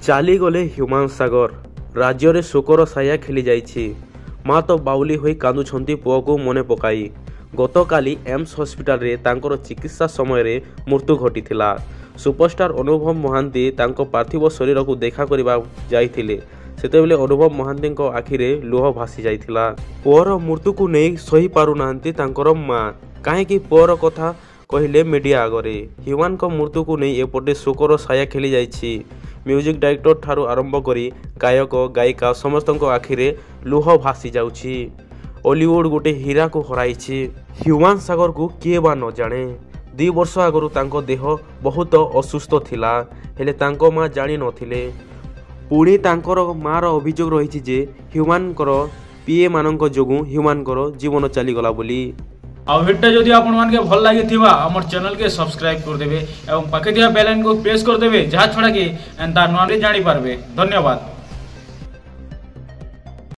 ଚାଲିଗଲେ ହ୍ୟୁମାନ ସାଗର। ରାଜ୍ୟରେ ଶୋକର ସାୟା ଖେଳି ଯାଇଛି। ମା ତ ବାଉଲି ହୋଇ କାନ୍ଦୁଛନ୍ତି ପୁଅକୁ ମନେ ପକାଇ। ଗତକାଲି ଏମ୍ସ ହସ୍ପିଟାଲରେ ତାଙ୍କର ଚିକିତ୍ସା ସମୟରେ ମୃତ୍ୟୁ ଘଟିଥିଲା। ସୁପରଷ୍ଟାର ଅନୁଭବ ମହାନ୍ତି ତାଙ୍କ ପାର୍ଥିବ ଶରୀରକୁ ଦେଖା କରିବା ଯାଇଥିଲେ। ସେତେବେଳେ ଅନୁଭବ ମହାନ୍ତିଙ୍କ ଆଖିରେ ଲୁହ ଭାସି ଯାଇଥିଲା। ପୁଅର ମୃତ୍ୟୁକୁ ନେଇ ସହି ପାରୁନାହାନ୍ତି ତାଙ୍କର ମା। କାହିଁକି ପୁଅର କଥା କହିଲେ ମିଡ଼ିଆ ଆଗରେ। ହ୍ୟୁମାନଙ୍କ ମୃତ୍ୟୁକୁ ନେଇ ଏପଟେ ଶୋକର ସାୟା ଖେଳି ଯାଇଛି। ମ୍ୟୁଜିକ୍ ଡାଇରେକ୍ଟର ଠାରୁ ଆରମ୍ଭ କରି ଗାୟକ ଗାୟିକା ସମସ୍ତଙ୍କ ଆଖିରେ ଲୁହ ଭାସି ଯାଉଛି। ଅଲିଉଡ୍ ଗୋଟେ ହୀରାକୁ ହରାଇଛି। ହ୍ୟୁମାନ ସାଗରକୁ କିଏ ବା ନ ଜାଣେ। 2 ବର୍ଷ ଆଗରୁ ତାଙ୍କ ଦେହ ବହୁତ ଅସୁସ୍ଥ ଥିଲା, ହେଲେ ତାଙ୍କ ମା ଜାଣିନଥିଲେ। ପୁଣି ତାଙ୍କର ମାର ଅଭିଯୋଗ ରହିଛି ଯେ ହ୍ୟୁମାନଙ୍କର ପିଏ ମାନଙ୍କ ଯୋଗୁଁ ହ୍ୟୁମାନଙ୍କର ଜୀବନ ଚାଲିଗଲା ବୋଲି। ଆଉ ଭିଡ଼ିଓ ଯଦି ଆପଣମାନଙ୍କୁ ଭଲ ଲାଗିଥିବ ଆମର ଚ୍ୟାନେଲ के सब्सक्राइब करदेवे और पाखे बेल आइकन को प्रेस करदेवे जहाँ छड़ा कि एंता नॉलेज जानी पारबे। धन्यवाद।